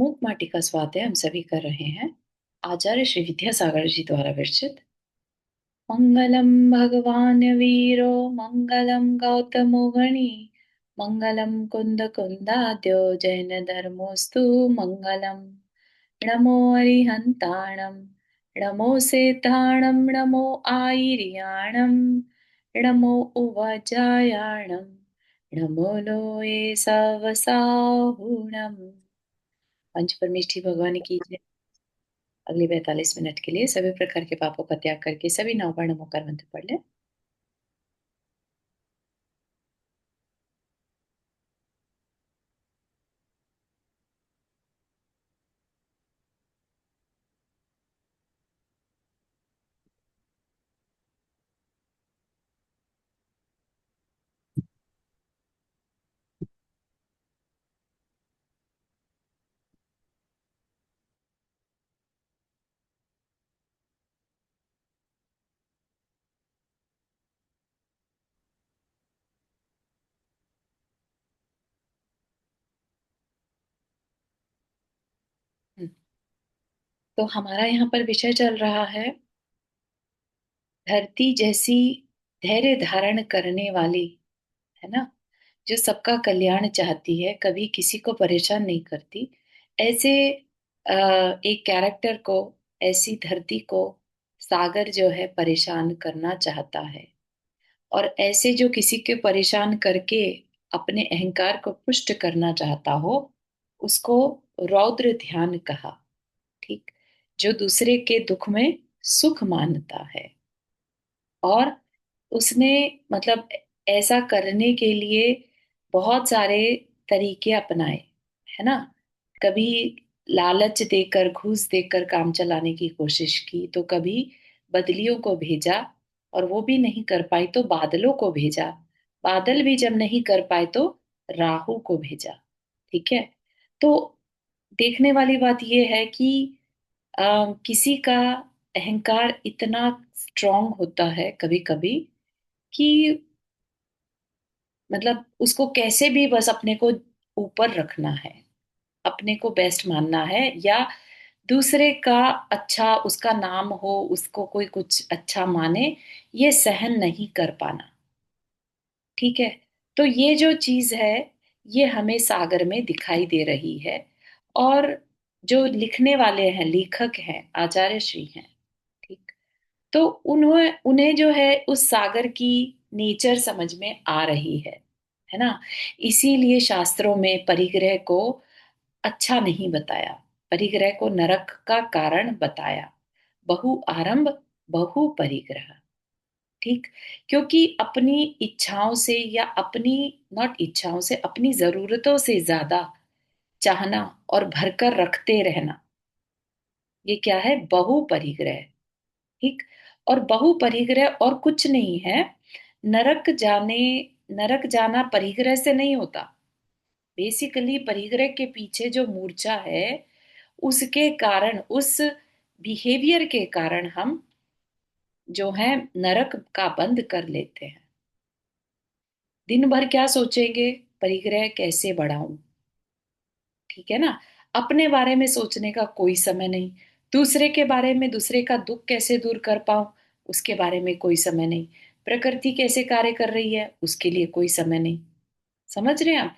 मूक माटी का स्वाध्याय हम सभी कर रहे हैं। आचार्य श्री विद्यासागर जी द्वारा विरचित। मंगलम भगवान वीरो मंगलम गौतमो गणी मंगलम कुंद कुंदाद्यो जैन धर्मोस्तु मंगलम। नमो अरिहंताणम नमो सेताणम नमो आयर्याणम नमो उवाजायाणम नमो लोये सवसाहुणम। पंच परमेष्ठी भगवान की जय। अगले 45 मिनट के लिए सभी प्रकार के पापों का त्याग करके सभी नवबार नमोकार मंत्र पढ़ लें। हम्म, तो हमारा यहाँ पर विषय चल रहा है धरती जैसी धैर्य धारण करने वाली, है ना, जो सबका कल्याण चाहती है, कभी किसी को परेशान नहीं करती। ऐसे एक कैरेक्टर को, ऐसी धरती को सागर जो है परेशान करना चाहता है। और ऐसे जो किसी के परेशान करके अपने अहंकार को पुष्ट करना चाहता हो, उसको रौद्र ध्यान कहा। ठीक। जो दूसरे के दुख में सुख मानता है और उसने मतलब ऐसा करने के लिए बहुत सारे तरीके अपनाए, है ना। कभी लालच देकर, घूस देकर काम चलाने की कोशिश की, तो कभी बदलियों को भेजा और वो भी नहीं कर पाई तो बादलों को भेजा। बादल भी जब नहीं कर पाए तो राहु को भेजा। ठीक है। तो देखने वाली बात यह है कि किसी का अहंकार इतना स्ट्रांग होता है कभी कभी कि मतलब उसको कैसे भी बस अपने को ऊपर रखना है, अपने को बेस्ट मानना है, या दूसरे का अच्छा उसका नाम हो, उसको कोई कुछ अच्छा माने, ये सहन नहीं कर पाना। ठीक है। तो ये जो चीज है, ये हमें सागर में दिखाई दे रही है। और जो लिखने वाले हैं, लेखक हैं, आचार्य श्री हैं। ठीक। तो उन्हें उन्हें जो है उस सागर की नेचर समझ में आ रही है ना। इसीलिए शास्त्रों में परिग्रह को अच्छा नहीं बताया, परिग्रह को नरक का कारण बताया। बहु आरंभ बहु परिग्रह। ठीक। क्योंकि अपनी इच्छाओं से या अपनी, नॉट इच्छाओं से, अपनी जरूरतों से ज्यादा चाहना और भरकर रखते रहना, ये क्या है? बहु परिग्रह। ठीक। और बहु परिग्रह और कुछ नहीं है। नरक जाने, नरक जाना परिग्रह से नहीं होता। बेसिकली परिग्रह के पीछे जो मूर्छा है, उसके कारण, उस बिहेवियर के कारण हम जो है नरक का बंद कर लेते हैं। दिन भर क्या सोचेंगे? परिग्रह कैसे बढ़ाऊं। ठीक है ना। अपने बारे में सोचने का कोई समय नहीं। दूसरे के बारे में, दूसरे का दुख कैसे दूर कर पाऊं, उसके बारे में कोई समय नहीं। प्रकृति कैसे कार्य कर रही है, उसके लिए कोई समय नहीं। समझ रहे हैं आप?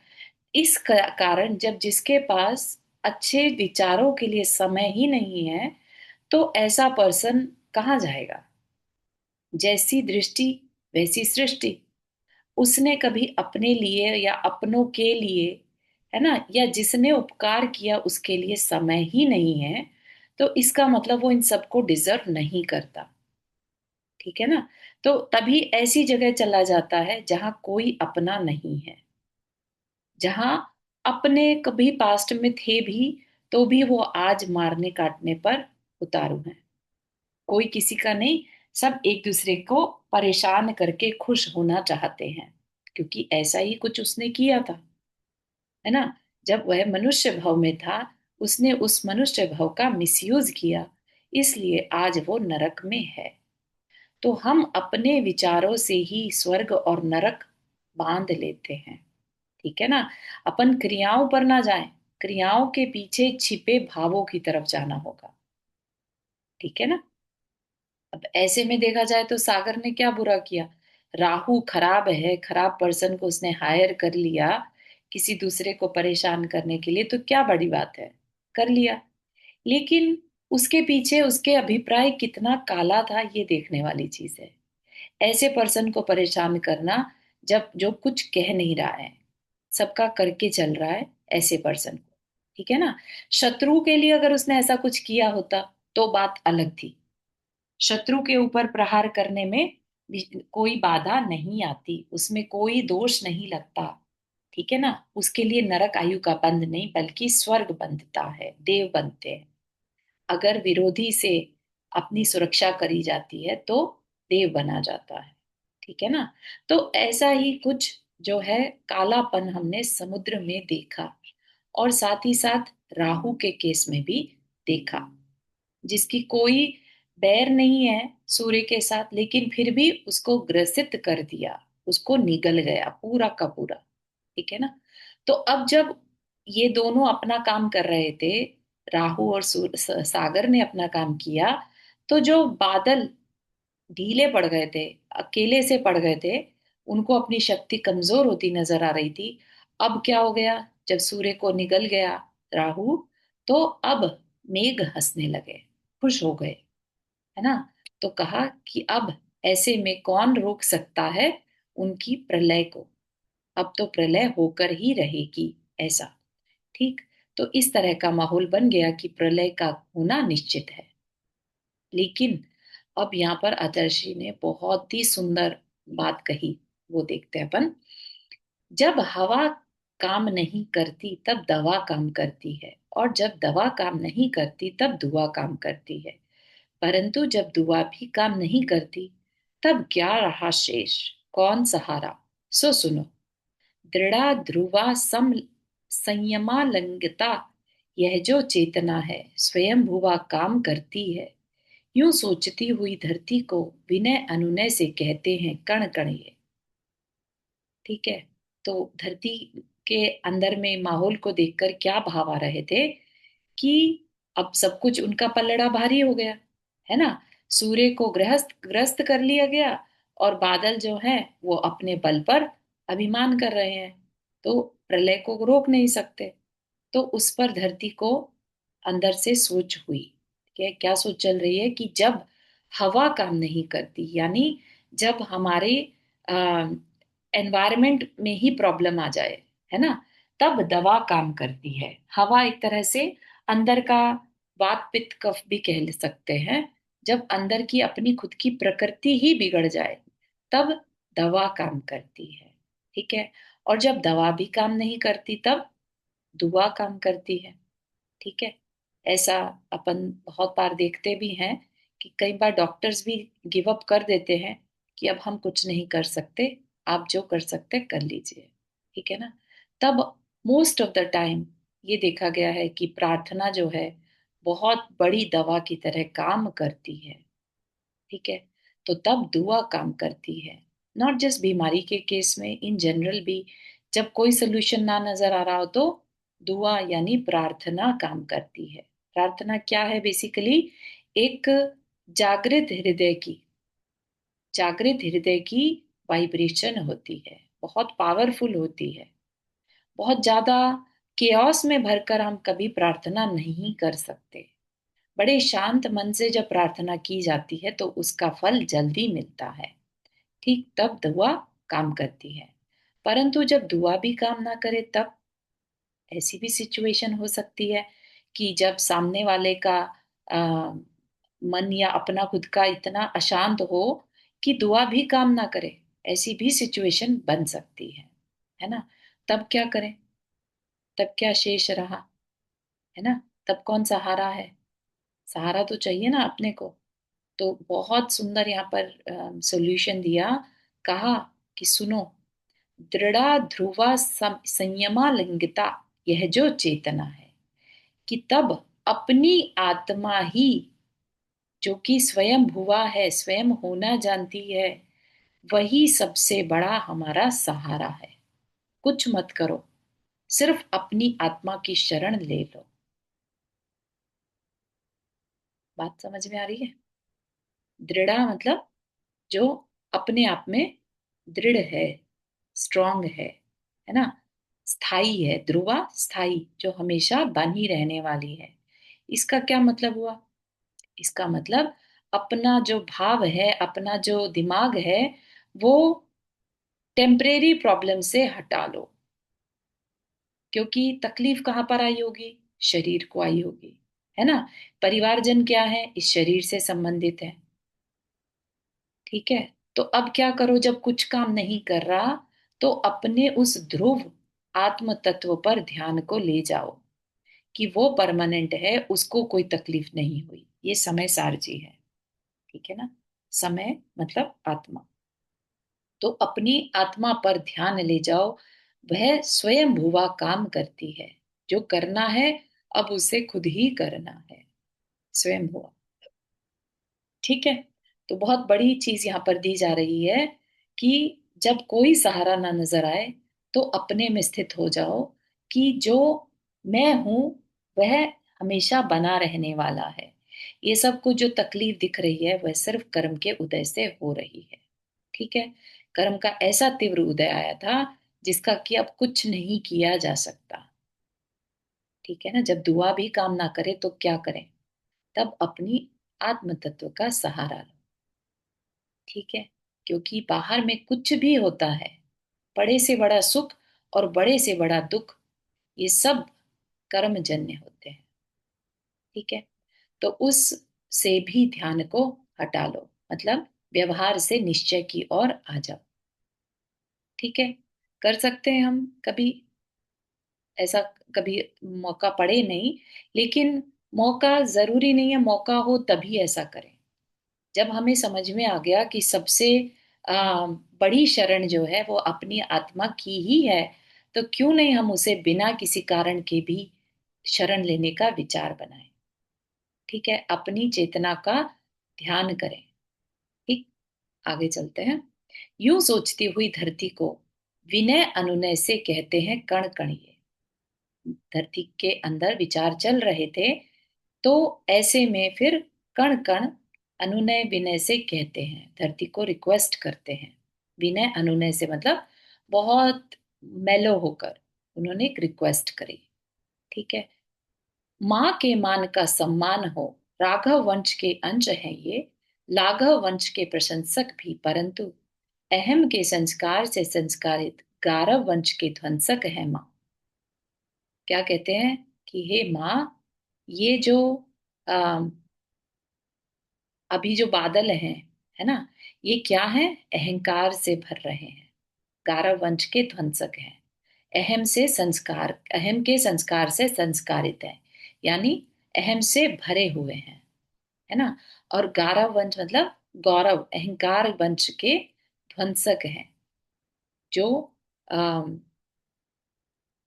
इस कारण जब जिसके पास अच्छे विचारों के लिए समय ही नहीं है, तो ऐसा पर्सन कहाँ जाएगा? जैसी दृष्टि वैसी सृष्टि। उसने कभी अपने लिए या अपनों के लिए, है ना, या जिसने उपकार किया उसके लिए समय ही नहीं है, तो इसका मतलब वो इन सबको डिजर्व नहीं करता। ठीक है ना। तो तभी ऐसी जगह चला जाता है जहां कोई अपना नहीं है, जहां अपने कभी पास्ट में थे भी, तो भी वो आज मारने काटने पर उतारू हैं। कोई किसी का नहीं। सब एक दूसरे को परेशान करके खुश होना चाहते हैं, क्योंकि ऐसा ही कुछ उसने किया था, है ना। जब वह मनुष्य भाव में था, उसने उस मनुष्य भाव का मिसयूज किया, इसलिए आज वो नरक में है। तो हम अपने विचारों से ही स्वर्ग और नरक बांध लेते हैं। ठीक है ना। अपन क्रियाओं पर ना जाएं, क्रियाओं के पीछे छिपे भावों की तरफ जाना होगा। ठीक है ना। अब ऐसे में देखा जाए तो सागर ने क्या बुरा किया। राहु खराब है, खराब पर्सन को उसने हायर कर लिया किसी दूसरे को परेशान करने के लिए, तो क्या बड़ी बात है, कर लिया। लेकिन उसके पीछे उसके अभिप्राय कितना काला था, ये देखने वाली चीज है। ऐसे पर्सन को परेशान करना, जब जो कुछ कह नहीं रहा है, सबका करके चल रहा है, ऐसे पर्सन को। ठीक है ना। शत्रु के लिए अगर उसने ऐसा कुछ किया होता तो बात अलग थी। शत्रु के ऊपर प्रहार करने में कोई बाधा नहीं आती, उसमें कोई दोष नहीं लगता। ठीक है ना। उसके लिए नरक आयु का बंध नहीं, बल्कि स्वर्ग बंधता है, देव बनते हैं। अगर विरोधी से अपनी सुरक्षा करी जाती है तो देव बना जाता है। ठीक है ना। तो ऐसा ही कुछ जो है कालापन हमने समुद्र में देखा, और साथ ही साथ राहु के केस में भी देखा, जिसकी कोई बैर नहीं है सूर्य के साथ, लेकिन फिर भी उसको ग्रसित कर दिया, उसको निगल गया पूरा का पूरा। ठीक है ना। तो अब जब ये दोनों अपना काम कर रहे थे, राहु और सागर ने अपना काम किया, तो जो बादल ढीले पड़ गए थे, अकेले से पड़ गए थे, उनको अपनी शक्ति कमजोर होती नजर आ रही थी। अब क्या हो गया, जब सूर्य को निगल गया राहु, तो अब मेघ हंसने लगे, खुश हो गए। है ना। तो कहा कि अब ऐसे में कौन रोक सकता है उनकी प्रलय को। अब तो प्रलय होकर ही रहेगी, ऐसा। ठीक। तो इस तरह का माहौल बन गया कि प्रलय का होना निश्चित है। लेकिन अब यहाँ पर आदर्शी ने बहुत ही सुंदर बात कही, वो देखते हैं अपन। जब हवा काम नहीं करती तब दवा काम करती है, और जब दवा काम नहीं करती तब दुआ काम करती है। परंतु जब दुआ भी काम नहीं करती, तब क्या रहा शेष, कौन सहारा। सो सुनो। दृढ़ा ध्रुवा सम संयमालंगता, यह जो चेतना है स्वयं भुवा काम करती है। यूं सोचती हुई धरती को विनय अनुनय से कहते हैं कण कण ये। ठीक है। तो धरती के अंदर में माहौल को देखकर क्या भाव आ रहे थे कि अब सब कुछ उनका पलड़ा भारी हो गया। है ना। सूर्य को ग्रस्त ग्रस्त कर लिया गया, और बादल जो है वो अपने बल पर अभिमान कर रहे हैं, तो प्रलय को रोक नहीं सकते। तो उस पर धरती को अंदर से सोच हुई कि क्या सोच चल रही है कि जब हवा काम नहीं करती, यानी जब हमारे एनवायरमेंट में ही प्रॉब्लम आ जाए, है ना, तब दवा काम करती है। हवा एक तरह से अंदर का वात पित्त कफ भी कह सकते हैं। जब अंदर की अपनी खुद की प्रकृति ही बिगड़ जाए, तब दवा काम करती है। ठीक है। और जब दवा भी काम नहीं करती, तब दुआ काम करती है। ठीक है। ऐसा अपन बहुत बार देखते भी हैं कि कई बार डॉक्टर्स भी गिव अप कर देते हैं कि अब हम कुछ नहीं कर सकते, आप जो कर सकते कर लीजिए। ठीक है ना। तब मोस्ट ऑफ द टाइम ये देखा गया है कि प्रार्थना जो है बहुत बड़ी दवा की तरह काम करती है। ठीक है। तो तब दुआ काम करती है। नॉट जस्ट बीमारी के केस में, इन जनरल भी जब कोई सोल्यूशन ना नजर आ रहा हो, तो दुआ यानी प्रार्थना काम करती है। प्रार्थना क्या है बेसिकली, एक जागृत हृदय की, जागृत हृदय की वाइब्रेशन होती है, बहुत पावरफुल होती है। बहुत ज्यादा केओस में भरकर हम कभी प्रार्थना नहीं कर सकते। बड़े शांत मन से जब प्रार्थना की जाती है तो उसका फल जल्दी मिलता है। ठीक तब दुआ काम करती है। परंतु जब दुआ भी काम ना करे, तब ऐसी भी सिचुएशन हो सकती है कि जब सामने वाले का आ, मन या अपना खुद का इतना अशांत हो कि दुआ भी काम ना करे, ऐसी भी सिचुएशन बन सकती है ना। तब क्या करें, तब क्या शेष रहा, है ना। तब कौन सहारा है, सहारा तो चाहिए ना अपने को। तो बहुत सुंदर यहाँ पर सॉल्यूशन दिया। कहा कि सुनो, दृढ़ा ध्रुवा संयमा लिंगता, यह जो चेतना है, कि तब अपनी आत्मा ही, जो कि स्वयं भुवा है, स्वयं होना जानती है, वही सबसे बड़ा हमारा सहारा है। कुछ मत करो, सिर्फ अपनी आत्मा की शरण ले लो। बात समझ में आ रही है? दृढ़ मतलब जो अपने आप में दृढ़ है, स्ट्रांग है ना। स्थाई है, ध्रुवा स्थाई, जो हमेशा बनी रहने वाली है। इसका क्या मतलब हुआ? इसका मतलब अपना जो भाव है, अपना जो दिमाग है, वो टेम्परेरी प्रॉब्लम से हटा लो। क्योंकि तकलीफ कहाँ पर आई होगी? शरीर को आई होगी, है ना। परिवारजन क्या है? इस शरीर से संबंधित है। ठीक है। तो अब क्या करो, जब कुछ काम नहीं कर रहा, तो अपने उस ध्रुव आत्म तत्व पर ध्यान को ले जाओ कि वो परमानेंट है, उसको कोई तकलीफ नहीं हुई। ये समय सारजी है। ठीक है ना। समय मतलब आत्मा। तो अपनी आत्मा पर ध्यान ले जाओ। वह स्वयं भुवा काम करती है। जो करना है, अब उसे खुद ही करना है। स्वयं भुवा। ठीक है। तो बहुत बड़ी चीज यहाँ पर दी जा रही है कि जब कोई सहारा ना नजर आए, तो अपने में स्थित हो जाओ कि जो मैं हूं, वह हमेशा बना रहने वाला है। ये सब कुछ जो तकलीफ दिख रही है, वह सिर्फ कर्म के उदय से हो रही है। ठीक है। कर्म का ऐसा तीव्र उदय आया था, जिसका कि अब कुछ नहीं किया जा सकता। ठीक है ना। जब दुआ भी काम ना करे तो क्या करें? तब अपनी आत्म तत्व का सहारा लो। ठीक है। क्योंकि बाहर में कुछ भी होता है, बड़े से बड़ा सुख और बड़े से बड़ा दुख, ये सब कर्मजन्य होते हैं। ठीक है। तो उस से भी ध्यान को हटा लो, मतलब व्यवहार से निश्चय की ओर आ जाओ। ठीक है। कर सकते हैं हम कभी ऐसा, कभी मौका पड़े नहीं, लेकिन मौका जरूरी नहीं है मौका हो तभी ऐसा करें। जब हमें समझ में आ गया कि सबसे बड़ी शरण जो है वो अपनी आत्मा की ही है, तो क्यों नहीं हम उसे बिना किसी कारण के भी शरण लेने का विचार बनाएं। ठीक है। अपनी चेतना का ध्यान करें। ठीक। आगे चलते हैं। यूं सोचती हुई धरती को विनय अनुनय से कहते हैं कण कणिए। धरती के अंदर विचार चल रहे थे, तो ऐसे में फिर कण कण अनुनय विनय से कहते हैं, धरती को रिक्वेस्ट करते हैं। विनय अनुनय से मतलब बहुत मेलो होकर उन्होंने एक रिक्वेस्ट करी। ठीक है। माँ के मान का सम्मान हो, राघव वंश के अंश हैं ये, लाघव वंश के प्रशंसक भी, परंतु अहम के संस्कार से संस्कारित गारव वंश के ध्वंसक है माँ। क्या कहते हैं कि हे माँ, ये जो अम, अभी जो बादल हैं, है ना, ये क्या है? अहंकार से भर रहे हैं। गारव वंश के ध्वंसक हैं। अहम से संस्कार, अहम के संस्कार से संस्कारित है, यानी अहम से भरे हुए हैं, है ना। और गारव वंश मतलब गौरव, अहंकार वंश के ध्वंसक हैं। जो अम,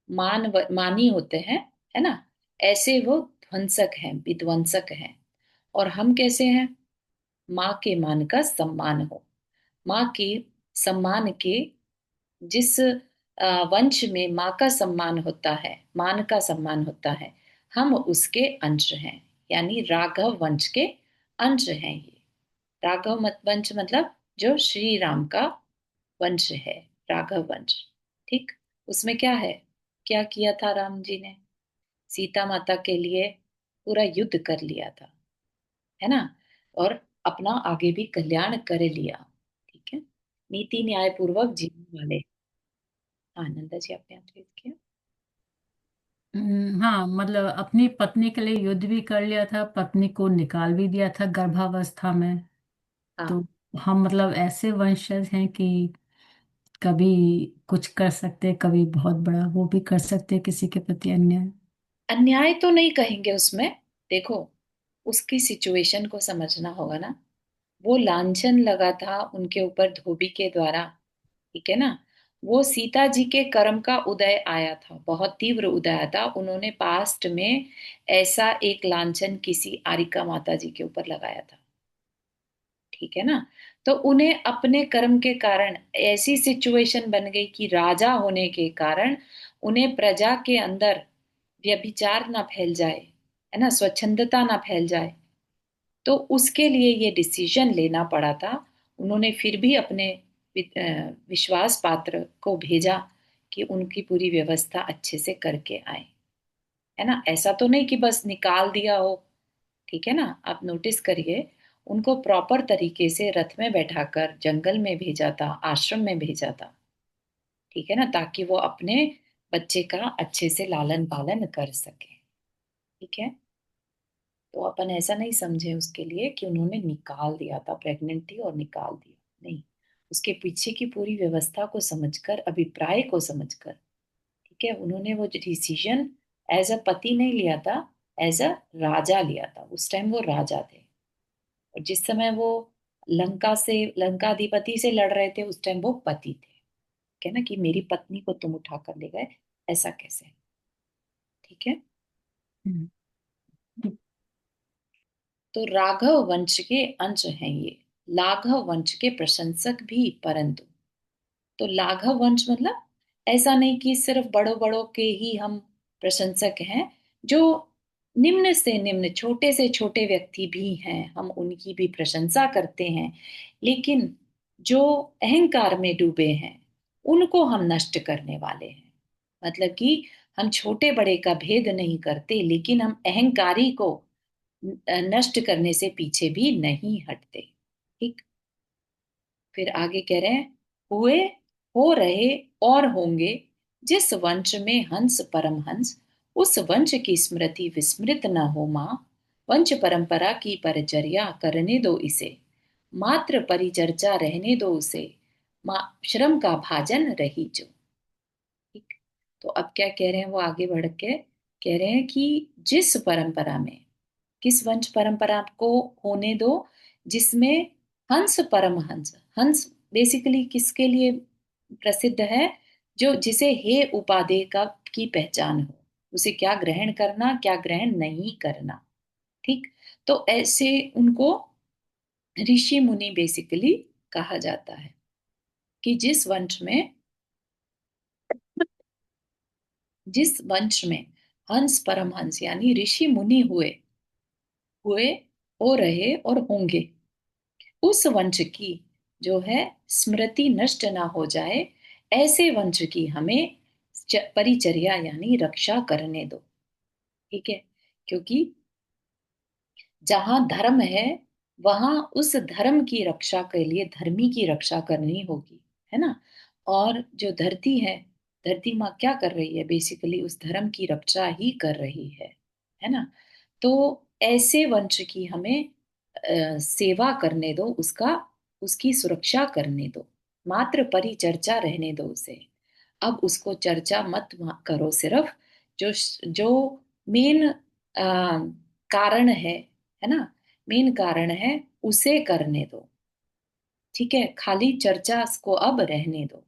मानी होते हैं, है ना, ऐसे वो ध्वंसक हैं, विध्वंसक हैं। और हम कैसे हैं? माँ के मान का सम्मान हो। माँ के सम्मान के, जिस वंश में माँ का सम्मान होता है, मान का सम्मान होता है, हम उसके अंश हैं, यानी राघव वंश के अंश हैं ये। राघव मत वंश मतलब जो श्री राम का वंश है, राघव वंश। ठीक। उसमें क्या है? क्या किया था राम जी ने? सीता माता के लिए पूरा युद्ध कर लिया था, है ना। और अपना आगे भी कल्याण कर लिया। ठीक है। नीति न्याय पूर्वक जीने वाले। हाँ नंदा जी, आपने प्लीज किया। हाँ, मतलब अपनी पत्नी के लिए युद्ध भी कर लिया था, पत्नी को निकाल भी दिया था गर्भावस्था में। तो हाँ। हम मतलब ऐसे वंशज हैं कि कभी कुछ कर सकते, कभी बहुत बड़ा वो भी कर सकते किसी के प्रति अन्याय। अन्याय तो नहीं कहेंगे उसमें। देखो, उसकी सिचुएशन को समझना होगा ना। वो लांछन लगा था उनके ऊपर धोबी के द्वारा। ठीक है ना। वो सीता जी के कर्म का उदय आया था, बहुत तीव्र उदय आया था। उन्होंने पास्ट में ऐसा एक लांछन किसी आरिका माता जी के ऊपर लगाया था। ठीक है ना। तो उन्हें अपने कर्म के कारण ऐसी सिचुएशन बन गई कि राजा होने के कारण उन्हें प्रजा के अंदर व्यभिचार ना फैल जाए, है ना, स्वच्छंदता ना फैल जाए। तो उसके लिए ये डिसीजन लेना पड़ा था। उन्होंने फिर भी अपने विश्वास पात्र को भेजा कि उनकी पूरी व्यवस्था अच्छे से करके आए, है ना। ऐसा तो नहीं कि बस निकाल दिया हो, ठीक है ना। आप नोटिस करिए, उनको प्रॉपर तरीके से रथ में बैठाकर जंगल में भेजा था, आश्रम में भेजा था, ठीक है ना, ताकि वो अपने बच्चे का अच्छे से लालन पालन कर सके, ठीक है। तो अपन ऐसा नहीं समझे उसके लिए कि उन्होंने निकाल दिया था, प्रेग्नेंट थी और निकाल दिया, नहीं। उसके पीछे की पूरी व्यवस्था को समझकर, अभिप्राय को समझकर, ठीक है, उन्होंने वो डिसीजन एज अ पति नहीं लिया था, एज अ राजा लिया था। उस टाइम वो राजा थे, और जिस समय वो लंकाधिपति से लड़ रहे थे, उस टाइम वो पति थे। कहना कि मेरी पत्नी को तुम उठा कर ले गए, ऐसा कैसे, ठीक है। हम्म। तो राघव वंश के अंश हैं ये, लाघव वंश के प्रशंसक भी, परंतु। तो लाघव वंश मतलब ऐसा नहीं कि सिर्फ बड़ों बड़ों के ही हम प्रशंसक हैं, जो निम्न से निम्न, छोटे से छोटे व्यक्ति भी हैं, हम उनकी भी प्रशंसा करते हैं। लेकिन जो अहंकार में डूबे हैं, उनको हम नष्ट करने वाले हैं। मतलब कि हम छोटे बड़े का भेद नहीं करते, लेकिन हम अहंकारी को नष्ट करने से पीछे भी नहीं हटते, ठीक। फिर आगे कह रहे हैं, हुए, हो रहे और होंगे, जिस वंश में हंस परम हंस, उस वंश की स्मृति विस्मृत न हो माँ। वंश परंपरा की परिचर्या करने दो इसे, मात्र परिचर्चा रहने दो उसे, माँ श्रम का भाजन रही जो, ठीक। तो अब क्या कह रहे हैं वो, आगे बढ़ के कह रहे हैं कि जिस परंपरा में, किस वंश परंपरा को होने दो, जिसमें हंस परम हंस, हंस बेसिकली किसके लिए प्रसिद्ध है, जो जिसे हे उपादेय का की पहचान हो, उसे क्या ग्रहण करना, क्या ग्रहण नहीं करना, ठीक। तो ऐसे उनको ऋषि मुनि बेसिकली कहा जाता है, कि जिस वंश में हंस परम हंस यानी ऋषि मुनि हुए, हुए, हो रहे और होंगे, उस वंश की जो है स्मृति नष्ट ना हो जाए, ऐसे वंश की हमें परिचर्या यानी रक्षा करने दो, ठीक है। क्योंकि जहां धर्म है, वहां उस धर्म की रक्षा के लिए धर्मी की रक्षा करनी होगी, है ना। और जो धरती है, धरती माँ क्या कर रही है, बेसिकली उस धर्म की रक्षा ही कर रही है ना। तो ऐसे वंश की हमें सेवा करने दो, उसका, उसकी सुरक्षा करने दो, मात्र परिचर्चा रहने दो उसे। अब उसको चर्चा मत करो सिर्फ, जो जो मेन कारण है ना, मेन कारण है, उसे करने दो, ठीक है। खाली चर्चा को अब रहने दो।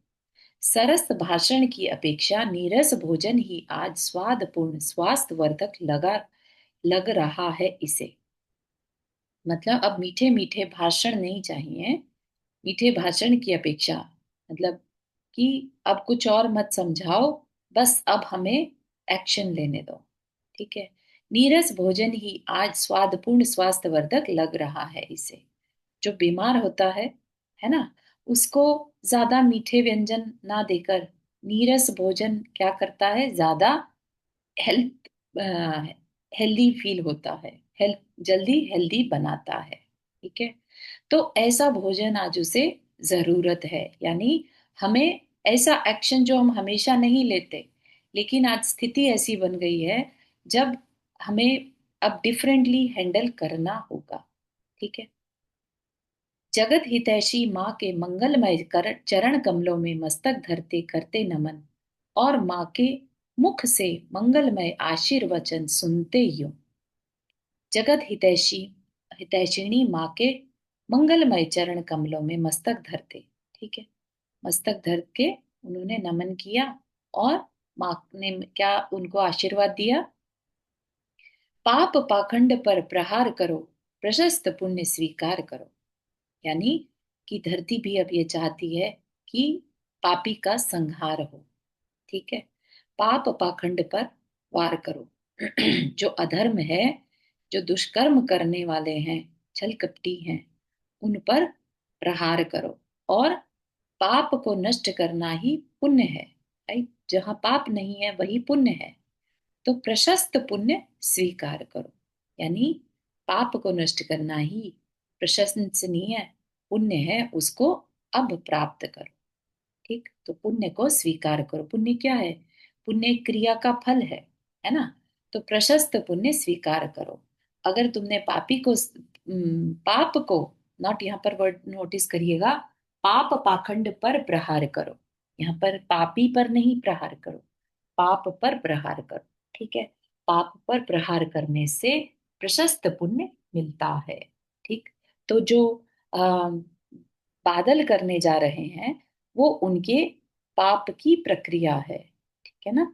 सरस भाषण की अपेक्षा नीरस भोजन ही आज स्वादपूर्ण स्वास्थ्यवर्धक लग रहा है इसे। मतलब अब मीठे मीठे भाषण नहीं चाहिए, मीठे भाषण की अपेक्षा, मतलब कि अब कुछ और मत समझाओ, बस अब हमें एक्शन लेने दो, ठीक है। नीरस भोजन ही आज स्वादपूर्ण स्वास्थ्यवर्धक लग रहा है इसे। जो बीमार होता है ना, उसको ज्यादा मीठे व्यंजन ना देकर नीरस भोजन क्या करता है, ज्यादा हेल्थ हेल्दी फील होता है, हेल्थ जल्दी हेल्दी बनाता है, ठीक है। तो ऐसा भोजन आज उसे जरूरत है, यानी हमें ऐसा एक्शन जो हम हमेशा नहीं लेते, लेकिन आज स्थिति ऐसी बन गई है, जब हमें अब डिफरेंटली हैंडल करना होगा, ठीक है। जगत हितैषी माँ के मंगलमय चरण कमलों में मस्तक धरते करते नमन, और माँ के मुख से मंगलमय आशीर्वचन सुनते यूं। जगत हितैषी, हितैषिणी माँ के मंगलमय चरण कमलों में मस्तक धरते, ठीक है, मस्तक धर के उन्होंने नमन किया, और माँ ने क्या उनको आशीर्वाद दिया, पाप पाखंड पर प्रहार करो, प्रशस्त पुण्य स्वीकार करो। यानी कि धरती भी अब ये चाहती है कि पापी का संहार हो। ठीक है। पाप पाखंड पर वार करो। जो अधर्म है, जो दुष्कर्म करने वाले हैं, छल कपटी हैं, उन पर प्रहार करो। और पाप को नष्ट करना ही पुण्य है। राइट, जहां पाप नहीं है वही पुण्य है। तो प्रशस्त पुण्य स्वीकार करो, यानी पाप को नष्ट करना ही प्रशंसनीय पुण्य है, उसको अब प्राप्त करो। ठीक, तो पुण्य को स्वीकार करो। पुण्य क्या है? पुण्य एक क्रिया का फल है ना। तो प्रशस्त पुण्य स्वीकार करो। अगर तुमने पाप को, नॉट, यहाँ पर वर्ड नोटिस करिएगा, पाप पाखंड पर प्रहार करो। यहाँ पर पापी पर नहीं प्रहार करो, पाप पर प्रहार करो। ठीक है। पाप पर प्रहार करने से प्रशस्त पुण्य मिलता है। ठीक। तो जो बादल करने जा रहे हैं वो उनके पाप की प्रक्रिया है। ठीक है ना।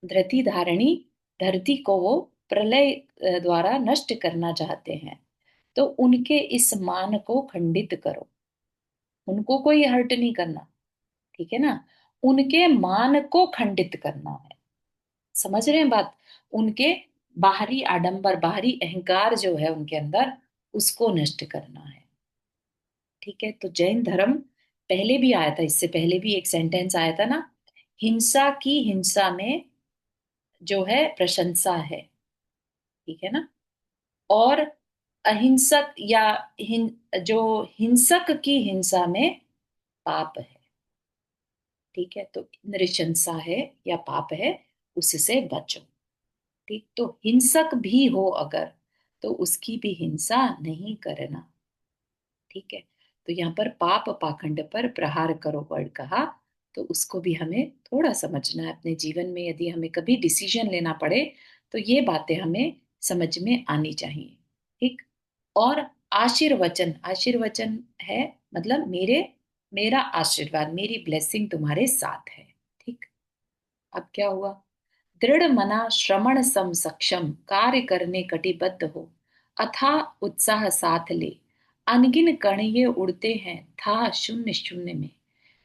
धरती धारणी, धरती को वो प्रलय द्वारा नष्ट करना चाहते हैं। तो उनके इस मान को खंडित करो, उनको कोई हर्ट नहीं करना। ठीक है ना। उनके मान को खंडित करना है। समझ रहे हैं बात? उनके बाहरी आडंबर, बाहरी अहंकार जो है उनके अंदर, उसको नष्ट करना है। ठीक है। तो जैन धर्म पहले भी आया था, इससे पहले भी एक सेंटेंस आया था ना, हिंसा की हिंसा में जो है प्रशंसा है। ठीक है ना। और अहिंसक या जो हिंसक की हिंसा में पाप है। ठीक है। तो नृशंसा है या पाप है, उससे बचो। ठीक, तो हिंसक भी हो अगर, तो उसकी भी हिंसा नहीं करना। ठीक है। तो यहाँ पर पाप पाखंड पर प्रहार करो वर्ड कहा, तो उसको भी हमें थोड़ा समझना है अपने जीवन में। यदि हमें कभी डिसीजन लेना पड़े तो ये बातें हमें समझ में आनी चाहिए। ठीक। और आशीर्वचन, आशीर्वचन है मतलब मेरा आशीर्वाद, मेरी ब्लेसिंग तुम्हारे साथ है। ठीक। अब क्या हुआ? दृढ़ मना श्रमण सम सक्षम, कार्य करने कटिबद्ध हो, अथा उत्साह साथ ले, अनगिन कण ये उड़ते हैं था शून्य शून्य में,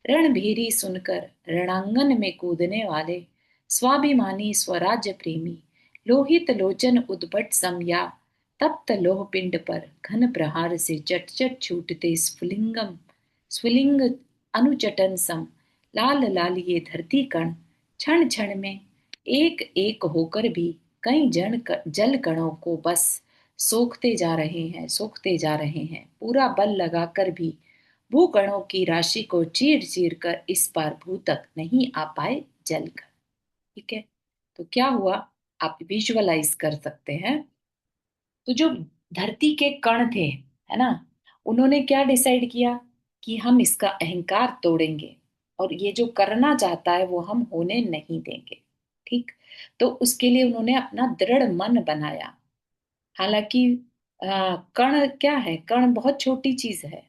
रणभेरी सुनकर रणांगन में कूदने वाले, स्वाभिमानी स्वराज्य प्रेमी, लोहित लोचन उद्भट सम, या तप्त लोह पिंड पर घन प्रहार से चट चट छूटते स्फुलिंगम, स्फुलिंग अनुचटन सम, लाल लाल ये धरती कण क्षण क्षण में एक एक होकर भी कई जल कणों को बस सोखते जा रहे हैं, सोखते जा रहे हैं, पूरा बल लगाकर भी भूकणों की राशि को चीर चीर कर इस पार भू तक नहीं आ पाए जल कर। ठीक है। तो क्या हुआ, आप विजुअलाइज कर सकते हैं। तो जो धरती के कण थे, है ना, उन्होंने क्या डिसाइड किया कि हम इसका अहंकार तोड़ेंगे और ये जो करना चाहता है वो हम होने नहीं देंगे। ठीक। तो उसके लिए उन्होंने अपना दृढ़ मन बनाया। हालांकि कण क्या है, कण बहुत छोटी चीज है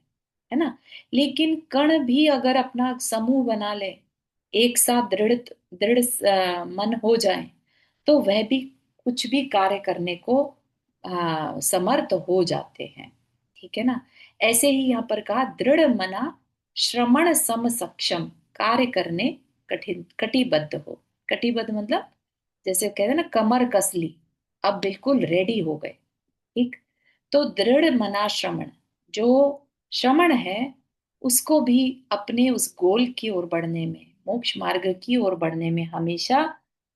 ना। लेकिन कण भी अगर अपना समूह बना ले, एक साथ दृढ़ दृढ़ मन हो जाए, तो वह भी कुछ भी कार्य करने को समर्थ हो जाते हैं। ठीक है ना। ऐसे ही यहाँ पर कहा दृढ़ मना श्रमण सम सक्षम, कार्य करने कठिन कटिबद्ध हो। कटिबद्ध मतलब जैसे कहते हैं ना, कमर कस ली, अब बिल्कुल रेडी हो गए। ठीक। तो दृढ़ मना श्रमण, जो श्रमण है, उसको भी अपने उस गोल की ओर बढ़ने में, मोक्ष मार्ग की ओर बढ़ने में हमेशा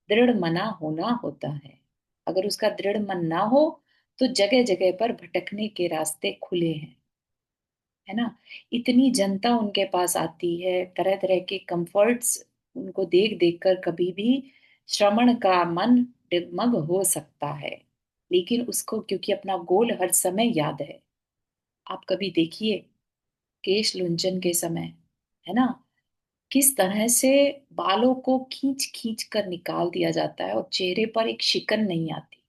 दृढ़ मना होना होता है। अगर उसका दृढ़ मन ना हो तो जगह जगह पर भटकने के रास्ते खुले हैं, है ना। इतनी जनता उनके पास आती है, तरह तरह के कंफर्ट्स उनको देख देख कर कभी भी श्रमण का मन डगमग हो सकता है। लेकिन उसको क्योंकि अपना गोल हर समय याद है। आप कभी देखिए केश लुंचन के समय, है ना, किस तरह से बालों को खींच खींच कर निकाल दिया जाता है और चेहरे पर एक शिकन नहीं आती।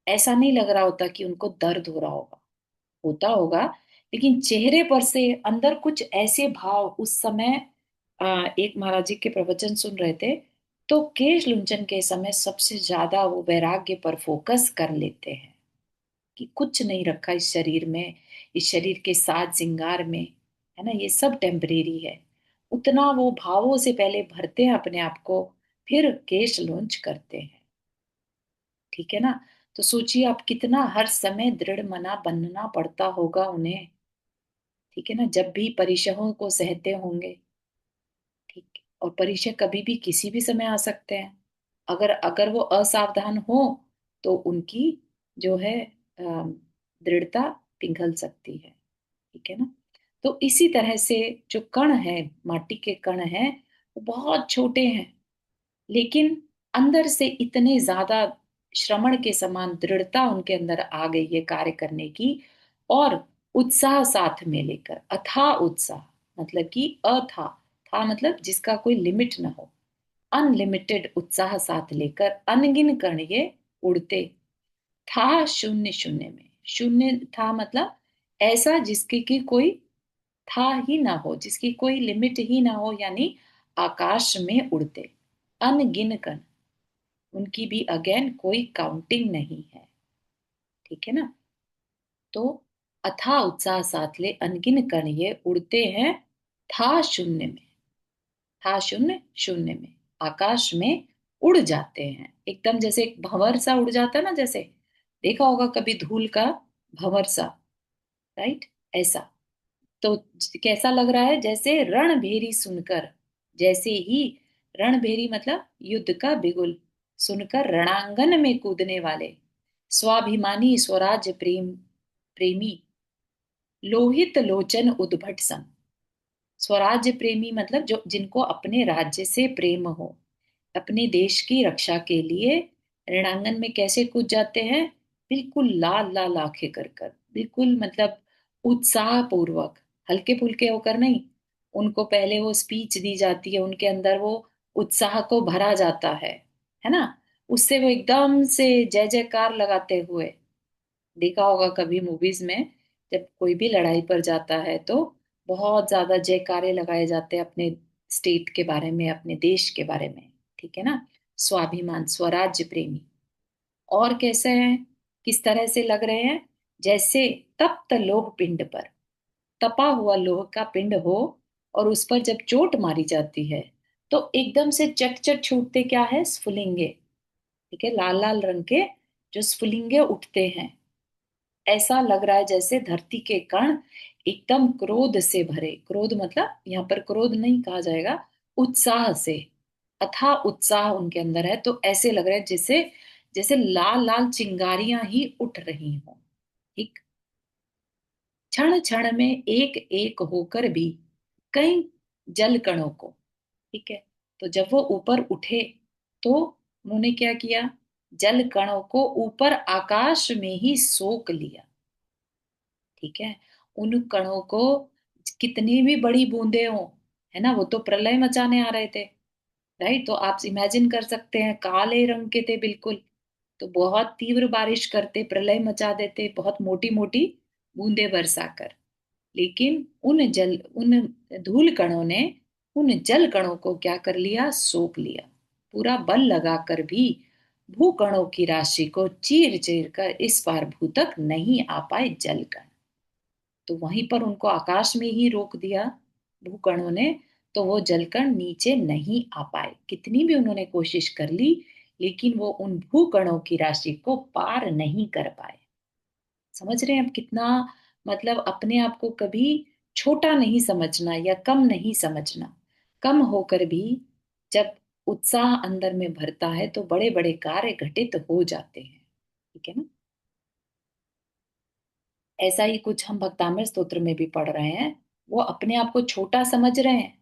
ऐसा नहीं लग रहा होता कि उनको दर्द हो रहा होगा, होता होगा, लेकिन चेहरे पर से अंदर कुछ ऐसे भाव उस समय। एक महाराज जी के प्रवचन सुन रहे थे, तो केश लुंचन के समय सबसे ज्यादा वो वैराग्य पर फोकस कर लेते हैं। कि कुछ नहीं रखा इस शरीर में, इस शरीर के साज श्रृंगार में, है ना, ये सब टेम्परेरी है, उतना वो भावों से पहले भरते हैं अपने आप को, फिर केश लॉन्च करते हैं। ठीक है ना। तो सोचिए आप कितना हर समय दृढ़ मना बनना पड़ता होगा उन्हें। ठीक है ना, जब भी परीक्षाओं को सहते होंगे। ठीक। और परीक्षा कभी भी किसी भी समय आ सकते हैं। अगर अगर वो असावधान हो तो उनकी जो है दृढ़ता पिघल सकती है। ठीक है ना। तो इसी तरह से जो कण है, माटी के कण हैं, वो बहुत छोटे हैं, लेकिन अंदर से इतने ज्यादा श्रवण के समान दृढ़ता उनके अंदर आ गई है कार्य करने की। और उत्साह साथ में लेकर, अथाह उत्साह, मतलब कि अथा, था मतलब जिसका कोई लिमिट ना हो, अनलिमिटेड उत्साह साथ लेकर अनगिन कण ये उड़ते था शून्य शून्य में। शून्य था मतलब ऐसा जिसकी की कोई था ही ना हो, जिसकी कोई लिमिट ही ना हो, यानी आकाश में उड़ते अनगिन कण, उनकी भी अगेन कोई काउंटिंग नहीं है। ठीक है ना। तो अथाह उत्साह साथ ले अनगिन कण ये उड़ते हैं था शून्य में, था शून्य शून्य में, आकाश में उड़ जाते हैं, एकदम जैसे एक भंवर सा उड़ जाता है ना, जैसे देखा होगा कभी धूल का भंवर सा, राइट, ऐसा। तो कैसा लग रहा है, जैसे रणभेरी सुनकर, जैसे ही रणभेरी मतलब युद्ध का बिगुल सुनकर रणांगन में कूदने वाले स्वाभिमानी स्वराज्य प्रेमी लोहित लोचन उद्भट सम। स्वराज्य प्रेमी मतलब जो जिनको अपने राज्य से प्रेम हो, अपने देश की रक्षा के लिए रणांगन में कैसे कूद जाते हैं, बिल्कुल लाल लाल आंखें कर कर, बिल्कुल मतलब उत्साह पूर्वक, हल्के फुल्के होकर नहीं। उनको पहले वो स्पीच दी जाती है, उनके अंदर वो उत्साह को भरा जाता है ना। उससे वो एकदम से जय जयकार लगाते हुए, देखा होगा कभी मूवीज में, जब कोई भी लड़ाई पर जाता है तो बहुत ज्यादा जयकारे लगाए जाते हैं अपने स्टेट के बारे में, अपने देश के बारे में। ठीक है ना। स्वाभिमान स्वराज्य प्रेमी। और कैसे हैं, किस तरह से लग रहे हैं, जैसे तप्त लोह पिंड पर, तपा हुआ लोह का पिंड हो और उस पर जब चोट मारी जाती है तो एकदम से चट चट छूटते क्या है, स्फुलिंगे। ठीक है, लाल लाल रंग के जो स्फुलिंगे उठते हैं, ऐसा लग रहा है जैसे धरती के कण एकदम क्रोध से भरे, क्रोध मतलब यहाँ पर क्रोध नहीं कहा जाएगा, उत्साह से, अथाह उत्साह उनके अंदर है, तो ऐसे लग रहा है जैसे जैसे लाल लाल चिंगारियां ही उठ रही हों। ठीक। क्षण क्षण में एक एक होकर भी कई जल कणों को, ठीक है, तो जब वो ऊपर उठे तो उन्होंने क्या किया, जल कणों को ऊपर आकाश में ही सोख लिया। ठीक है। उन कणों को कितनी भी बड़ी बूंदे हो, है ना, वो तो प्रलय मचाने आ रहे थे, राइट। तो आप इमेजिन कर सकते हैं, काले रंग के थे बिल्कुल, तो बहुत तीव्र बारिश करते, प्रलय मचा देते, बहुत मोटी मोटी बूंदे बरसाकर। लेकिन उन धूल कणों ने उन जल कणों को क्या कर लिया, सोख लिया। पूरा बल लगाकर भी भू कणों की राशि को चीर चीर कर इस पार भू तक नहीं आ पाए जल कण। तो वहीं पर उनको आकाश में ही रोक दिया भूकणों ने, तो वो जलकण नीचे नहीं आ पाए, कितनी भी उन्होंने कोशिश कर ली, लेकिन वो उन भूकणों की राशि को पार नहीं कर पाए। समझ रहे हैं अब कितना, मतलब अपने आप को कभी छोटा नहीं समझना या कम नहीं समझना। कम होकर भी जब उत्साह अंदर में भरता है तो बड़े बड़े कार्य घटित हो जाते हैं। ठीक है ना। ऐसा ही कुछ हम भक्तामृत स्तोत्र में भी पढ़ रहे हैं। वो अपने आप को छोटा समझ रहे हैं,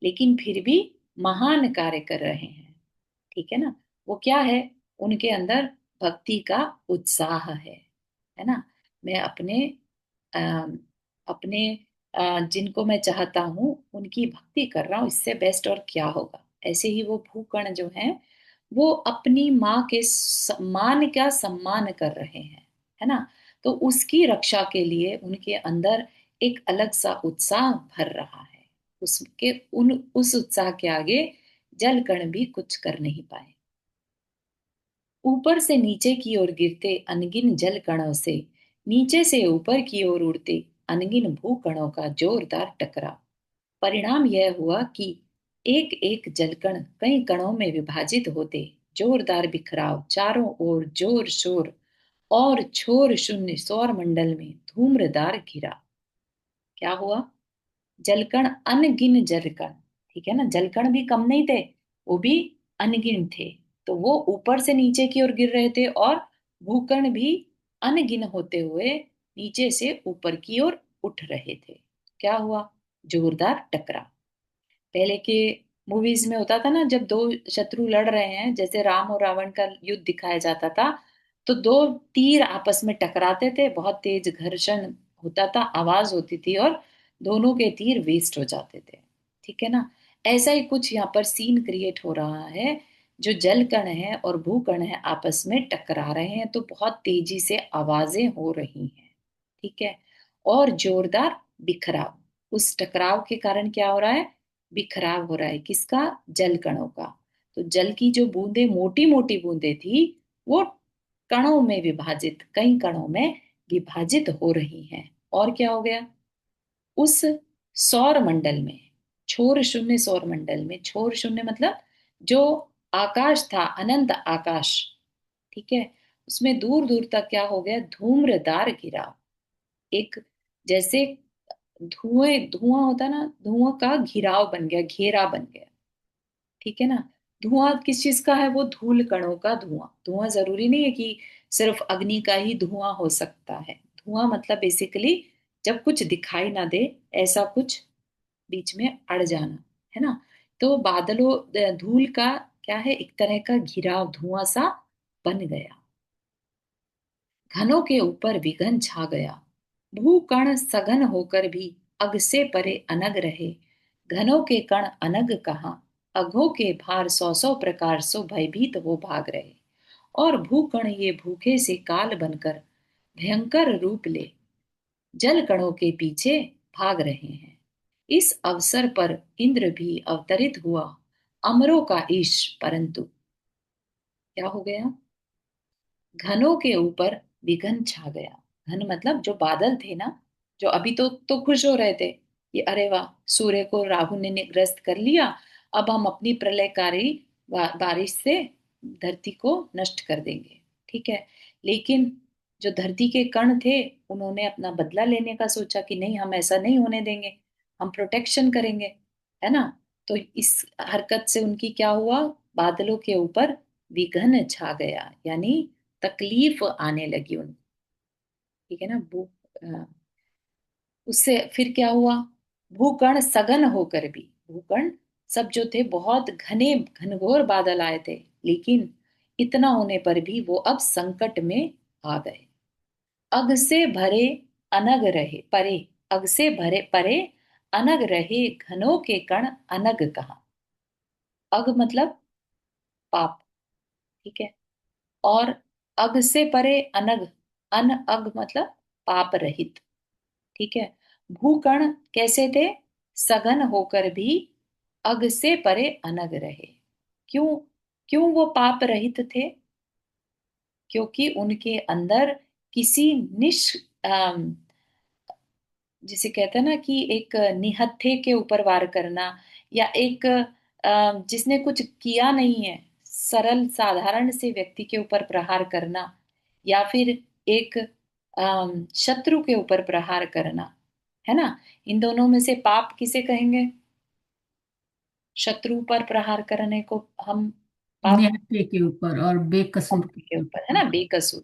लेकिन फिर भी महान कार्य कर रहे हैं। ठीक है ना। वो क्या है, उनके अंदर भक्ति का उत्साह है ना। मैं अ, अपने जिनको मैं चाहता हूँ उनकी भक्ति कर रहा हूँ, इससे बेस्ट और क्या होगा। ऐसे ही वो भूकण जो हैं, वो अपनी माँ के सम्मान का सम्मान कर रहे हैं, है ना। तो उसकी रक्षा के लिए उनके अंदर एक अलग सा उत्साह भर रहा है। उसके उन उस उत्साह के आगे जल कण भी कुछ कर नहीं पाए। ऊपर से नीचे की ओर गिरते अनगिन जल कणों से नीचे से ऊपर की ओर उड़ते अनगिन भूकणों का जोरदार टकराव। परिणाम यह हुआ कि एक एक जलकण कई कणों में विभाजित होते जोरदार बिखराव चारों ओर जोर शोर और छोर शून्य सौर मंडल में धूम्रदार घिरा। क्या हुआ? जलकण अनगिन जलकण, ठीक है ना, जलकण भी कम नहीं थे, वो भी अनगिन थे। तो वो ऊपर से नीचे की ओर गिर रहे थे, और भूकण भी अनगिन होते हुए नीचे से ऊपर की ओर उठ रहे थे। क्या हुआ? जोरदार टकराव। पहले के मूवीज में होता था ना, जब दो शत्रु लड़ रहे हैं, जैसे राम और रावण का युद्ध दिखाया जाता था, तो दो तीर आपस में टकराते थे, बहुत तेज घर्षण होता था, आवाज होती थी, और दोनों के तीर वेस्ट हो जाते थे। ठीक है ना? ऐसा ही कुछ यहाँ पर सीन क्रिएट हो रहा है। जो जल कण है और भूकण है आपस में टकरा रहे हैं, तो बहुत तेजी से आवाजें हो रही हैं। ठीक है? और जोरदार बिखराव, उस टकराव के कारण क्या हो रहा है? बिखराव हो रहा है। किसका? जल कणों का। तो जल की जो बूंदें, मोटी मोटी बूंदें थी, वो कणों में विभाजित, कई कणों में विभाजित हो रही हैं। और क्या हो गया? उस सौर मंडल में, छोर शून्य सौर मंडल में, छोर शून्य मतलब जो आकाश था, अनंत आकाश, ठीक है, उसमें दूर दूर तक क्या हो गया? धूम्रदार गिरा। एक, जैसे धुएं, धुआं होता ना, धुआं का घिराव बन गया, घेरा बन गया। ठीक है ना? धुआं किस चीज का है? वो धूल कणों का धुआं। धुआं जरूरी नहीं है कि सिर्फ अग्नि का ही धुआं हो सकता है। धुआं मतलब बेसिकली जब कुछ दिखाई ना दे, ऐसा कुछ बीच में अड़ जाना, है ना? तो बादलों, धूल का क्या है? एक तरह का घिराव, धुआं सा बन गया। घनों के ऊपर विघन छा गया। भूकण सघन होकर भी अग से परे अनग रहे। घनों के कण अनग कहाँ, अघों के भार सौ सौ प्रकार सो भयभीत हो भाग रहे। और भूकण ये भूखे से काल बनकर भयंकर रूप ले जल कणों के पीछे भाग रहे हैं। इस अवसर पर इंद्र भी अवतरित हुआ, अमरों का ईश। परंतु क्या हो गया? घनों के ऊपर विघन छा गया। घन मतलब जो बादल थे ना, जो अभी तो खुश हो रहे थे कि अरे वाह, सूर्य को राहु ने निग्रस्त कर लिया, अब हम अपनी प्रलयकारी बारिश से धरती को नष्ट कर देंगे। ठीक है? लेकिन जो धरती के कण थे, उन्होंने अपना बदला लेने का सोचा कि नहीं, हम ऐसा नहीं होने देंगे, हम प्रोटेक्शन करेंगे, है ना? तो इस हरकत से उनकी क्या हुआ? बादलों के ऊपर विघन छा गया, यानी तकलीफ आने लगी उनको। ठीक है ना? उससे फिर क्या हुआ? भूकण सघन होकर भी, भूकण सब जो थे, बहुत घने घनघोर बादल आए थे, लेकिन इतना होने पर भी वो अब संकट में आ गए। अग से भरे अनग रहे परे, अग से भरे परे अनग रहे, घनों के कण अनग कहाँ। अग मतलब पाप, ठीक है? और अग से परे अनग, अन अग मतलब पाप रहित। ठीक है? भूकण कैसे थे? सघन होकर भी अग से परे अनग रहे। क्यों? क्यों वो पाप रहित थे? क्योंकि उनके अंदर किसी अम, जिसे कहते हैं ना कि एक निहत्थे के ऊपर वार करना, या एक जिसने कुछ किया नहीं है, सरल साधारण से व्यक्ति के ऊपर प्रहार करना, या फिर एक शत्रु के ऊपर प्रहार करना, है ना? इन दोनों में से पाप किसे कहेंगे? शत्रु पर प्रहार करने को हम पाप, निहत्थे के ऊपर और बेकसूर के के ऊपर, है ऊपर। ना, बेकसूर।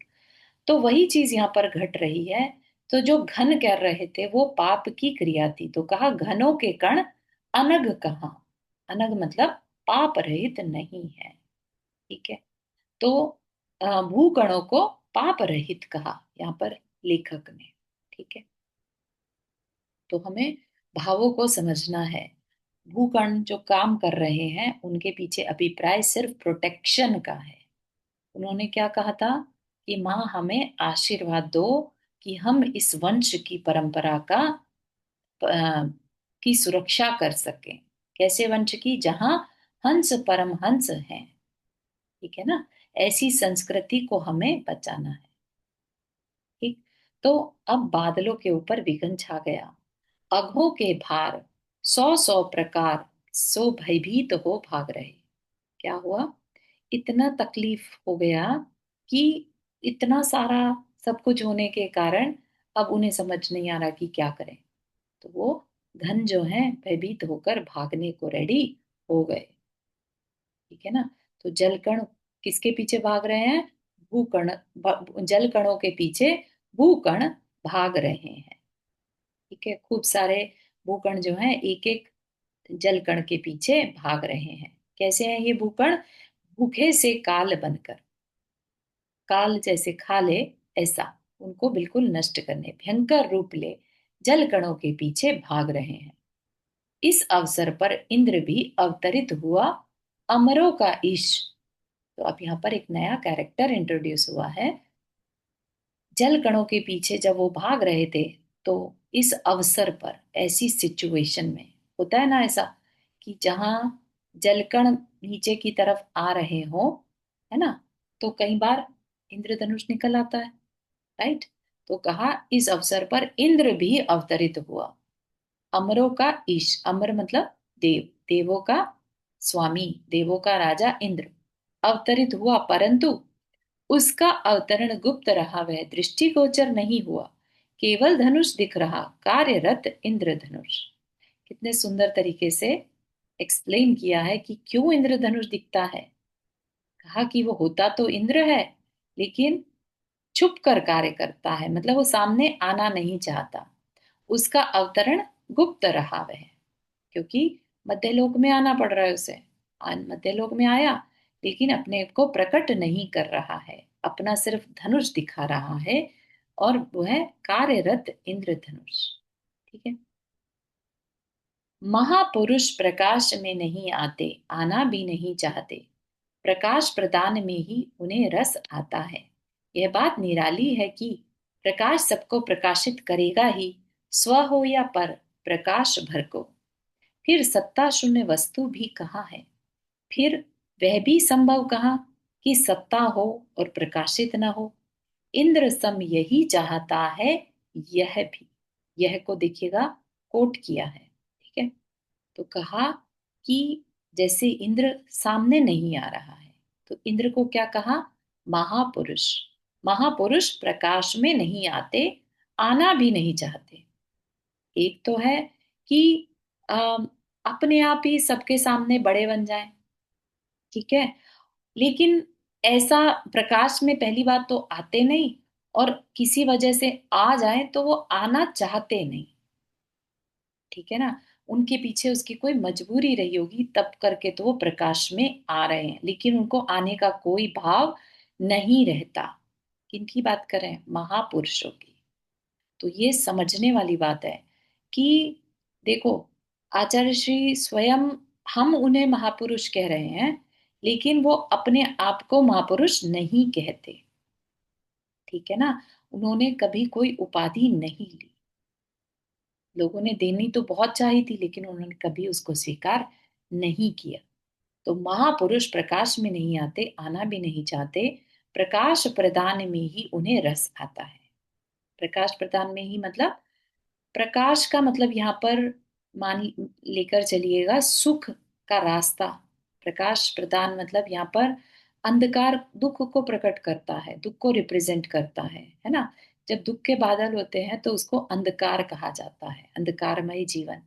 तो वही चीज यहाँ पर घट रही है। तो जो घन कर रहे थे वो पाप की क्रिया थी, तो कहा घनों के कण अनग कहाँ। अनग मतलब पाप रहित नहीं है। ठीक है? तो भूकणों को पाप रहित कहा यहाँ पर लेखक ने। ठीक है? तो हमें भावों को समझना है। भूकण जो काम कर रहे हैं, उनके पीछे अभिप्राय सिर्फ प्रोटेक्शन का है। उन्होंने क्या कहा था? कि माँ हमें आशीर्वाद दो कि हम इस वंश की परंपरा का की सुरक्षा कर सकें। कैसे वंश की? जहां हंस परम हंस हैं। ठीक है ना? ऐसी संस्कृति को हमें बचाना है। ठीक। तो अब बादलों के ऊपर विघन छा गया, अघों के भार, सौ सौ प्रकार, सो भयभीत हो भाग रहे। क्या हुआ? इतना तकलीफ हो गया कि इतना सारा सब कुछ होने के कारण अब उन्हें समझ नहीं आ रहा कि क्या करें। तो वो धन जो है भयभीत होकर भागने को रेडी हो गए। ठीक है ना? तो जलकण किसके पीछे भाग रहे हैं? भूकण, जल कणों के पीछे भूकण भाग रहे हैं। ठीक है, खूब सारे भूकण जो हैं एक एक जल कण के पीछे भाग रहे हैं। कैसे हैं ये भूकण? भूखे से काल बनकर, काल जैसे खा ले ऐसा, उनको बिल्कुल नष्ट करने भयंकर रूप ले जल कणों के पीछे भाग रहे हैं। इस अवसर पर इंद्र भी अवतरित हुआ, अमरों का ईश। तो अब यहाँ पर एक नया कैरेक्टर इंट्रोड्यूस हुआ है। जल कणों के पीछे जब वो भाग रहे थे, तो इस अवसर पर, ऐसी सिचुएशन में, होता है ना ऐसा कि जहां जलकण नीचे की तरफ आ रहे हो, है ना, तो कई बार इंद्रधनुष निकल आता है, राइट? तो कहा इस अवसर पर इंद्र भी अवतरित हुआ, अमरों का ईश, अमर मतलब देव, देवों का स्वामी, देवों का राजा इंद्र अवतरित हुआ, परंतु उसका अवतरण गुप्त रहा, वह दृष्टिगोचर नहीं हुआ, केवल धनुष दिख रहा, कार्यरत इंद्रधनुष। कितने सुंदर तरीके से एक्सप्लेन किया है कि क्यों इंद्रधनुष दिखता है। कहा कि वो होता तो इंद्र है, लेकिन छुप कर कार्य करता है, मतलब वो सामने आना नहीं चाहता, उसका अवतरण गुप्त रहा वह, क्योंकि मध्यलोक में आना पड़ रहा है उसे। मध्यलोक में आया, लेकिन अपने को प्रकट नहीं कर रहा है, अपना सिर्फ धनुष दिखा रहा है, और वो है कार्यरत इंद्रधनुष। ठीक है। महापुरुष प्रकाश में नहीं आते, आना भी नहीं चाहते, प्रकाश प्रदान में ही उन्हें रस आता है। यह बात निराली है कि प्रकाश सबको प्रकाशित करेगा ही, स्व हो या पर, प्रकाश भर को। फिर सत्ता शून्य वस्तु भी कहाँ है? फिर वह भी संभव कहाँ कि सत्ता हो और प्रकाशित न हो? इंद्र सम यही चाहता है, यह भी। यह को देखिएगा, कोट किया है। ठीक है। तो कहा कि जैसे इंद्र सामने नहीं आ रहा है, तो इंद्र को क्या कहा? महापुरुष। महापुरुष प्रकाश में नहीं आते, आना भी नहीं चाहते। एक तो है कि अम, अपने आप ही सबके सामने बड़े बन जाएं, ठीक है, लेकिन ऐसा प्रकाश में पहली बात तो आते नहीं, और किसी वजह से आ जाए तो वो आना चाहते नहीं। ठीक है ना? उनके पीछे उसकी कोई मजबूरी रही होगी, तब करके तो वो प्रकाश में आ रहे हैं, लेकिन उनको आने का कोई भाव नहीं रहता। किनकी बात करें? महापुरुषों की। तो ये समझने वाली बात है कि देखो, आचार्य श्री स्वयं, हम उन्हें महापुरुष कह रहे हैं, लेकिन वो अपने आप को महापुरुष नहीं कहते। ठीक है ना? उन्होंने कभी कोई उपाधि नहीं ली। लोगों ने देनी तो बहुत चाही थी, लेकिन उन्होंने कभी उसको स्वीकार नहीं किया। तो महापुरुष प्रकाश में नहीं आते, आना भी नहीं चाहते, प्रकाश प्रदान में ही उन्हें रस आता है। प्रकाश प्रदान में ही मतलब, प्रकाश का मतलब यहाँ पर मान लेकर चलिएगा सुख का रास्ता। प्रकाश प्रदान मतलब यहाँ पर अंधकार दुख को प्रकट करता है, दुख को रिप्रेजेंट करता है ना? जब दुख के बादल होते हैं तो उसको अंधकार कहा जाता है, अंधकारमय जीवन।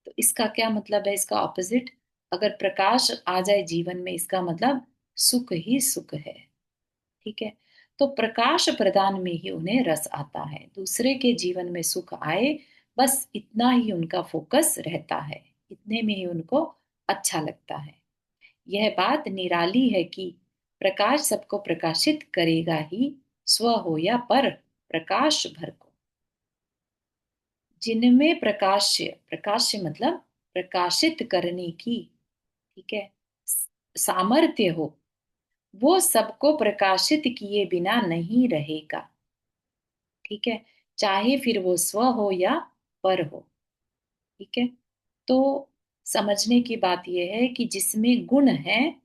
तो इसका क्या मतलब है? इसका ऑपोजिट, अगर प्रकाश आ जाए जीवन में, इसका मतलब सुख ही सुख है। ठीक है। तो प्रकाश प्रदान में ही उन्हें रस आता है, दूसरे के जीवन में सुख आए, बस इतना ही उनका फोकस रहता है, इतने में ही उनको अच्छा लगता है। यह बात निराली है कि प्रकाश सबको प्रकाशित करेगा ही, स्व हो या पर, प्रकाश भर को। जिनमें प्रकाश्य, प्रकाश्य मतलब प्रकाशित करने की, ठीक है, सामर्थ्य हो, वो सबको प्रकाशित किए बिना नहीं रहेगा। ठीक है। चाहे फिर वो स्व हो या पर हो। ठीक है। तो समझने की बात यह है कि जिसमें गुण है,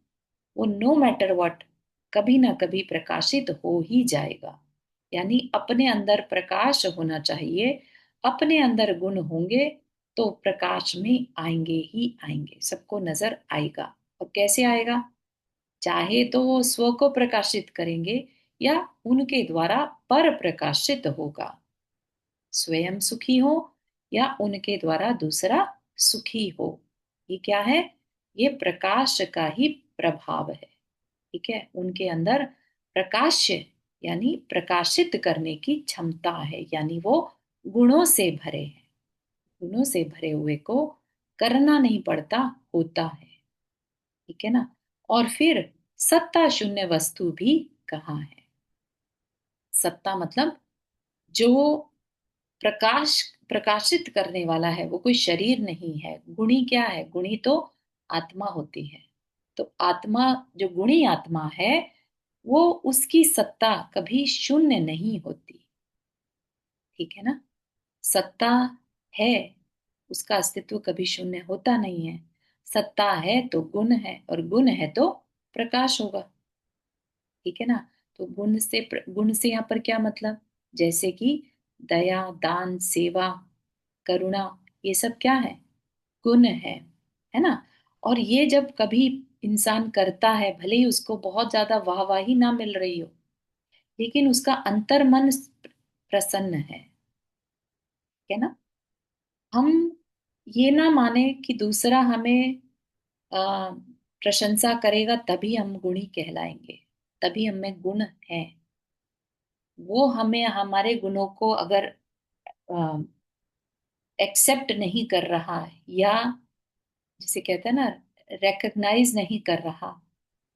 वो नो मैटर व्हाट कभी ना कभी प्रकाशित हो ही जाएगा। यानी अपने अंदर प्रकाश होना चाहिए, अपने अंदर गुण होंगे तो प्रकाश में आएंगे ही आएंगे, सबको नजर आएगा। और कैसे आएगा? चाहे तो वो स्व को प्रकाशित करेंगे या उनके द्वारा पर प्रकाशित होगा। स्वयं सुखी हो या उनके द्वारा दूसरा सुखी हो, ये क्या है? ये प्रकाश का ही प्रभाव है। ठीक है, उनके अंदर प्रकाश्य यानी प्रकाशित करने की क्षमता है, यानी वो गुणों से भरे हैं। गुणों से भरे हुए को करना नहीं पड़ता, होता है। ठीक है ना? और फिर सत्ता शून्य वस्तु भी कहाँ है? सत्ता मतलब जो प्रकाश प्रकाशित करने वाला है, वो कोई शरीर नहीं है। गुणी क्या है? गुणी तो आत्मा होती है। तो आत्मा, जो गुणी आत्मा है, वो उसकी सत्ता कभी शून्य नहीं होती। ठीक है ना? सत्ता है, उसका अस्तित्व कभी शून्य होता नहीं है। सत्ता है तो गुण है, और गुण है तो प्रकाश होगा। ठीक है ना? तो गुण से यहाँ पर क्या मतलब? जैसे कि दया, दान, सेवा, करुणा, ये सब क्या है? गुण है ना? और ये जब कभी इंसान करता है, भले ही उसको बहुत ज्यादा वाहवाही ना मिल रही हो, लेकिन उसका अंतर्मन प्रसन्न है। ठीक है ना? हम ये ना माने कि दूसरा हमें आ, प्रशंसा करेगा तभी हम गुणी कहलाएंगे, तभी हमें गुण है। वो हमें हमारे गुणों को अगर एक्सेप्ट नहीं कर रहा है, या जिसे कहते हैं ना, रिकग्नाइज नहीं कर रहा,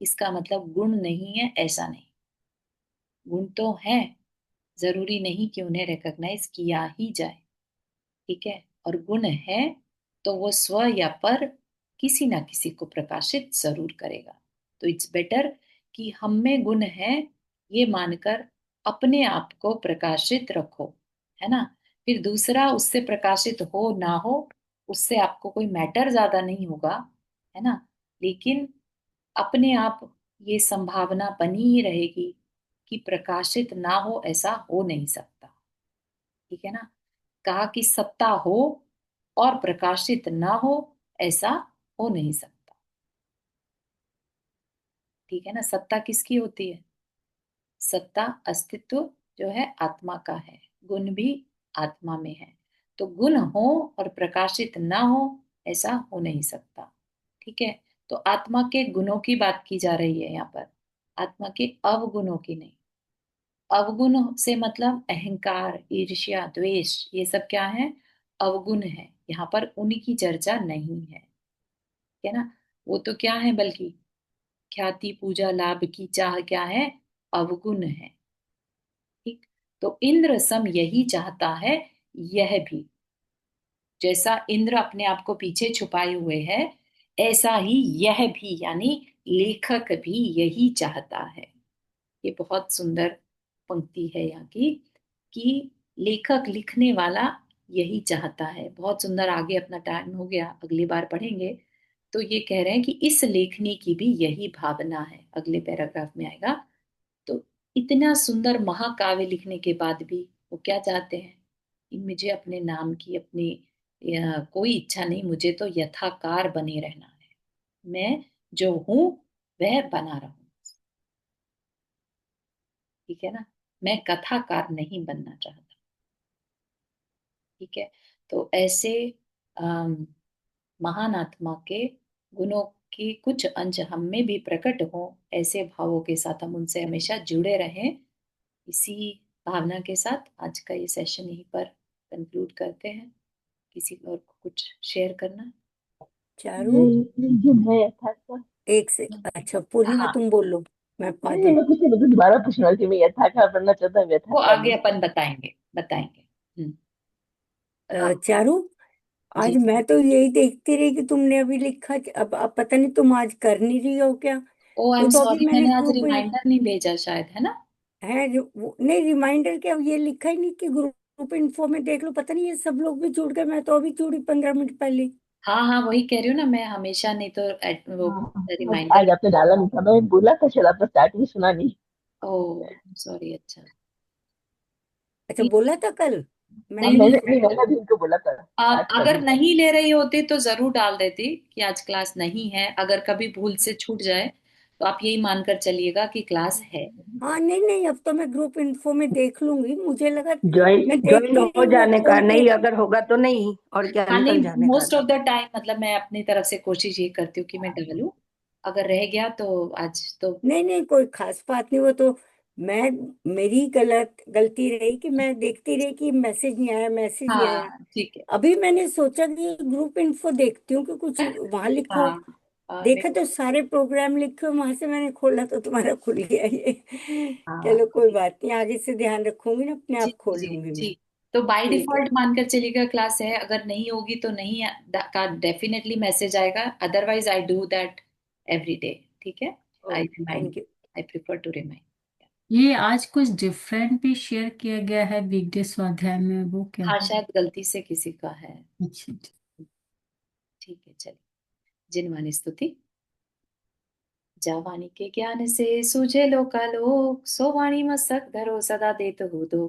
इसका मतलब गुण नहीं है, ऐसा नहीं। गुण तो है, जरूरी नहीं कि उन्हें रिकग्नाइज किया ही जाए। ठीक है? और गुण है तो वो स्व या पर किसी ना किसी को प्रकाशित जरूर करेगा। तो इट्स बेटर कि हम में गुण है, ये मानकर अपने आप को प्रकाशित रखो। है ना? फिर दूसरा उससे प्रकाशित हो ना हो, उससे आपको कोई मैटर ज्यादा नहीं होगा। है ना? लेकिन अपने आप ये संभावना बनी ही रहेगी कि प्रकाशित ना हो, ऐसा हो नहीं सकता। ठीक है ना? कहा कि सत्ता हो और प्रकाशित ना हो, ऐसा हो नहीं सकता। ठीक है ना? सत्ता किसकी होती है? सत्ता, अस्तित्व जो है आत्मा का है। गुण भी आत्मा में है। तो गुण हो और प्रकाशित ना हो, ऐसा हो नहीं सकता। ठीक है? तो आत्मा के गुणों की बात की जा रही है यहाँ पर, आत्मा के अवगुणों की नहीं। अवगुण से मतलब अहंकार, ईर्ष्या, द्वेष, ये सब क्या है? अवगुण है। यहाँ पर उनकी चर्चा नहीं है। है ना? वो तो क्या है, बल्कि ख्याति, पूजा, लाभ की चाह क्या है? अवगुण है। ठीक। तो इंद्र सम यही चाहता है, यह भी। जैसा इंद्र अपने आप को पीछे छुपाए हुए है, ऐसा ही यह भी, यानी लेखक भी यही चाहता है। ये बहुत सुंदर पंक्ति है यहाँ की, कि लेखक, लिखने वाला यही चाहता है। बहुत सुंदर। आगे अपना टाइम हो गया, अगली बार पढ़ेंगे। तो ये कह रहे हैं कि इस लेखनी की भी यही भावना है, अगले पैराग्राफ में आएगा। तो इतना सुंदर महाकाव्य लिखने के बाद भी वो क्या चाहते हैं? कि मुझे अपने नाम की अपनी कोई इच्छा नहीं, मुझे तो यथाकार बने रहना है। मैं जो हूं वह बना रहूं। ठीक है ना? मैं कथाकार नहीं बनना चाहता। ठीक है? तो ऐसे अम, महान आत्मा के गुणों की कुछ अंश हम में भी प्रकट हो, ऐसे भावों के साथ हम उनसे हमेशा जुड़े रहें। इसी भावना के साथ आज का ये सेशन यहीं पर कंक्लूड करते हैं। किसी और को कुछ शेयर करना? चारू, जो मैं यथार्थ। एक से अच्छा पूर्णिमा हाँ, तुम बोलो, मैं नहीं बाद नहीं, में। मैं कुछ नहीं, मुझे दोबारा पूछना है कि मैं यथाकार बनना चाहता हूँ, वो यथाकार आगे नहीं। अपन बताएंगे बताएंगे। हाँ। चारू, आज जी। मैं तो यही देखती रही कि तुमने अभी लिखा कि अब पता नहीं तुम आज कर नहीं रही हो क्या। ओ, आई वो एम तो अभी सॉरी, मैंने मैंने आज ग्रुप में रिमाइंडर नहीं भेजा शायद, है ना? है नहीं रिमाइंडर क्या, ये लिखा ही नहीं कि ग्रुप इन्फो में देख लो, पता नहीं ये सब लोग भी जुड़ गए, मैं तो अभी जुड़ी 15 मिनट पहले। हाँ हाँ, वही कह रही हूँ ना, मैं हमेशा नहीं तो वो हाँ, रिमाइंडर। आज आपने डाला नहीं था, मैं बोला था, शायद आपने स्टार्टिंग सुना नहीं। ओ, सॉरी। अच्छा। अच्छा, बोला था कल? हाँ मैंने नहीं, नहीं मैंने सुना। नहीं, मैंने भी उनको बोला था आज का अगर भी। नहीं ले रही होती तो जरूर डाल देती कि आज क्लास नहीं है। अगर कभी भूल से छूट जाए तो आप यही मानकर चलिएगा कि क्लास है। हाँ, नहीं नहीं, अब तो मैं ग्रुप इन्फो में देख लूंगी। मुझे लगा, ज्वाइन मैं ज्वाइन देखती हो रही वो जाने का, खोल के। नहीं अगर होगा तो नहीं, और क्या हाँ, नहीं, निकल जाने का मोस्ट ऑफ था। द टाइम मतलब मैं अपनी तरफ से कोशिश ये करती हूँ कि मैं डालूं। अगर रह गया तो आज तो। नहीं नहीं, कोई खास बात नहीं, वो तो मैं, मेरी गलती रही कि मैं देखती रही कि मैसेज नहीं आया, मैसेज नहीं आया। हाँ, ठीक है। अभी मैंने सोचा कि ग्रुप इन्फो देखती हूँ कि कुछ वहां लिखा हो। हाँ, नहीं, देखा तो सारे प्रोग्राम लिखे हो, वहां से मैंने खोला तो तुम्हारा खुल गया ये। चलो हाँ, कोई बात नहीं, आगे से ध्यान रखूंगी ना, अपने जी, आप खोल जी, लूंगी मैं। जी। तो बाय ठीक है। डिफॉल्ट मानकर चलिएगा क्लास है। अगर नहीं होगी तो नहीं का डेफिनेटली मैसेज आएगा। Otherwise I do that every day. ठीक है। I okay, remind. Thank you. I prefer to remind. ये आज कुछ डिफरेंट भी शेयर किया गया है वीकडे स्वाध्याय में, वो क्या हाँ, है? शायद गलती से किसी का है। अच्छा। ठीक है, चलिए। जिनवानी स्तुति। जावानी के ज्ञान से सूझे लोकालोक, सो वाणी मस्तक धरो सदा देत हो दो।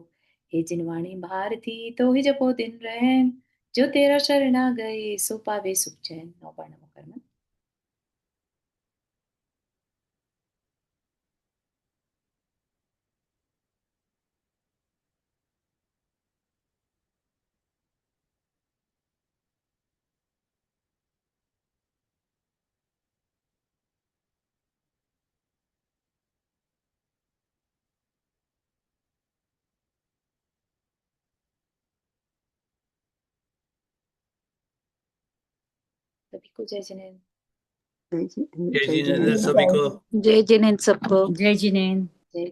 हे जिनवाणी भारती तो ही जपो दिन रैन, जो तेरा शरणा गए सो पावे सुख चैन। नौबार नमो कर्म। सभी को जय जिनेन्द्र। जय जय जय जिनेन्द्र जिनेन्द्र सभी को। जय जिनेन्द्र सबको। जय जिनेन्द्र। जय